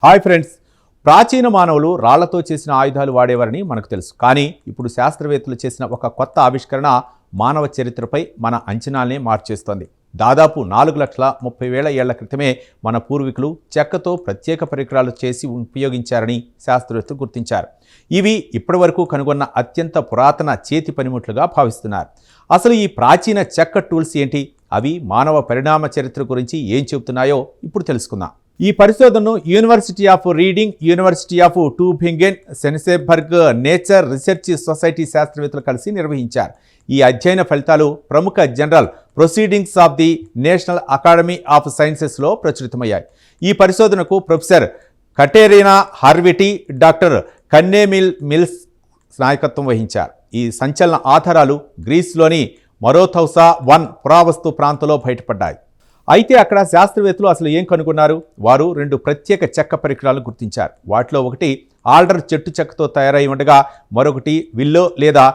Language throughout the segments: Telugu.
హాయ్ ఫ్రెండ్స్, ప్రాచీన మానవులు రాళ్లతో చేసిన ఆయుధాలు వాడేవారని మనకు తెలుసు. కానీ ఇప్పుడు శాస్త్రవేత్తలు చేసిన ఒక కొత్త ఆవిష్కరణ మానవ చరిత్రపై మన అంచనాల్ని మార్చేస్తోంది. దాదాపు 4,30,000 ఏళ్ల క్రితమే మన పూర్వీకులు చెక్కతో ప్రత్యేక పరికరాలు చేసి ఉపయోగించారని శాస్త్రవేత్తలు గుర్తించారు. ఇవి ఇప్పటివరకు కనుగొన్న అత్యంత పురాతన చేతి పనిముట్లుగా భావిస్తున్నారు. అసలు ఈ ప్రాచీన చెక్క టూల్స్ ఏంటి? అవి మానవ పరిణామ చరిత్ర గురించి ఏం చెబుతున్నాయో ఇప్పుడు తెలుసుకుందాం. ఈ పరిశోధనను University of Reading, University of Tubingen, Senckenberg Nature Research Society శాస్త్రవేత్తలు కలిసి నిర్వహించారు. ఈ అధ్యయన ఫలితాలు ప్రముఖ general proceedings of the national academy of సైన్సెస్లో ప్రచురితమయ్యాయి. ఈ పరిశోధనకు ప్రొఫెసర్ కటేరినా హార్విటీ, డాక్టర్ కన్నెమిల్ మిల్స్ నాయకత్వం వహించారు. ఈ సంచలన ఆధారాలు గ్రీస్లోని మరోథౌసా 1 పురావస్తు ప్రాంతంలో బయటపడ్డాయి. అయితే అక్కడ శాస్త్రవేత్తలు అసలు ఏం కనుగొన్నారు? వారు 2 ప్రత్యేక చెక్క పరికరాలను గుర్తించారు. వాటిలో ఒకటి ఆల్డర్ చెట్టు చెక్కతో తయారై ఉండగా మరొకటి విల్లో లేదా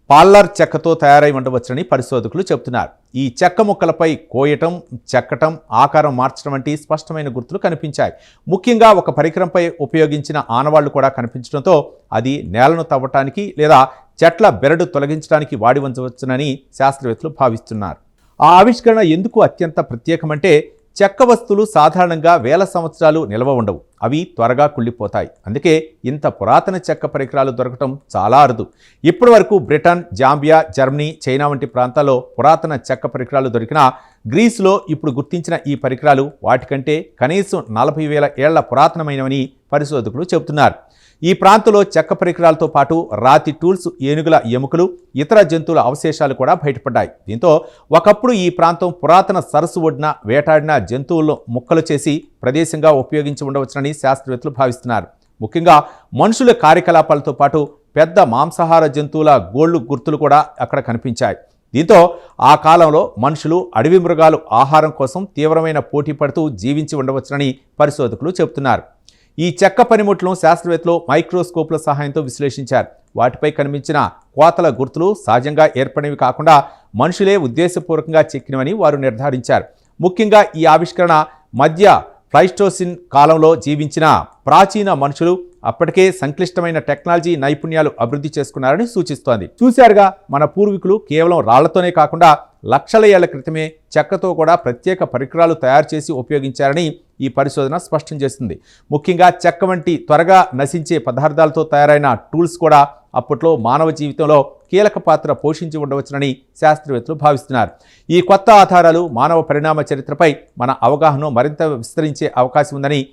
పాల్లర్ చెక్కతో తయారై ఉండవచ్చని పరిశోధకులు చెబుతున్నారు. ఈ చెక్క ముక్కలపై కోయటం, చెక్కటం, ఆకారం మార్చడం వంటి స్పష్టమైన గుర్తులు కనిపించాయి. ముఖ్యంగా ఒక పరికరంపై ఉపయోగించిన ఆనవాళ్లు కూడా కనిపించడంతో అది నేలను తవ్వటానికి లేదా చెట్ల బెరడు తొలగించడానికి వాడి ఉంచవచ్చునని శాస్త్రవేత్తలు భావిస్తున్నారు. ఆ ఆవిష్కరణ ఎందుకు అత్యంత ప్రత్యేకమంటే, చెక్క వస్తువులు సాధారణంగా వేల సంవత్సరాలు నిల్వ ఉండవు. అవి త్వరగా కుళ్ళిపోతాయి. అందుకే ఇంత పురాతన చెక్క పరికరాలు దొరకటం చాలా అరుదు. ఇప్పటి వరకు బ్రిటన్, జాంబియా, జర్మనీ, చైనా వంటి ప్రాంతాల్లో పురాతన చెక్క పరికరాలు దొరికినా గ్రీసులో ఇప్పుడు గుర్తించిన ఈ పరికరాలు వాటికంటే కనీసం 40,000 ఏళ్ల పురాతనమైనవని పరిశోధకులు చెబుతున్నారు. ఈ ప్రాంతంలో చెక్క పరికరాలతో పాటు రాతి టూల్స్, ఏనుగుల ఎముకలు, ఇతర జంతువుల అవశేషాలు కూడా బయటపడ్డాయి. దీంతో ఒకప్పుడు ఈ ప్రాంతం పురాతన సరస్సు ఒడ్డున వేటాడిన జంతువులను ముక్కలు చేసి ప్రదేశంగా ఉపయోగించి ఉండవచ్చునని శాస్త్రవేత్తలు భావిస్తున్నారు. ముఖ్యంగా మనుషుల కార్యకలాపాలతో పాటు పెద్ద మాంసాహార జంతువుల గోళ్లు గుర్తులు కూడా అక్కడ కనిపించాయి. దీంతో ఆ కాలంలో మనుషులు అడవి మృగాలు ఆహారం కోసం తీవ్రమైన పోటీ పడుతూ జీవించి ఉండవచ్చునని పరిశోధకులు చెబుతున్నారు. ఈ చెక్క పనిముట్లను శాస్త్రవేత్తలు మైక్రోస్కోప్ల సహాయంతో విశ్లేషించారు. వాటిపై కనిపించిన కోతల గుర్తులు సహజంగా ఏర్పడినవి కాకుండా మనుషులే ఉద్దేశపూర్వకంగా చెక్కినవని వారు నిర్ధారించారు. ముఖ్యంగా ఈ ఆవిష్కరణ మధ్య ప్లైస్టోసిన్ కాలంలో జీవించిన ప్రాచీన మనుషులు అప్పటికే సంక్లిష్టమైన టెక్నాలజీ నైపుణ్యాలు అభివృద్ధి చేసుకున్నారని సూచిస్తోంది. చూశారుగా, మన పూర్వీకులు కేవలం రాళ్లతోనే కాకుండా లక్షల ఏళ్ల క్రితమే చెక్కతో కూడా ప్రత్యేక పరికరాలు తయారు చేసి ఉపయోగించారని ఈ పరిశోధన స్పష్టం చేస్తుంది. ముఖ్యంగా చెక్క వంటి త్వరగా నశించే పదార్థాలతో తయారైన టూల్స్ కూడా అప్పట్లో మానవ జీవితంలో కీలక పాత్ర పోషించి ఉండవచ్చునని శాస్త్రవేత్తలు భావిస్తున్నారు. ఈ కొత్త ఆధారాలు మానవ పరిణామ చరిత్రపై మన అవగాహన మరింత విస్తరించే అవకాశం ఉందని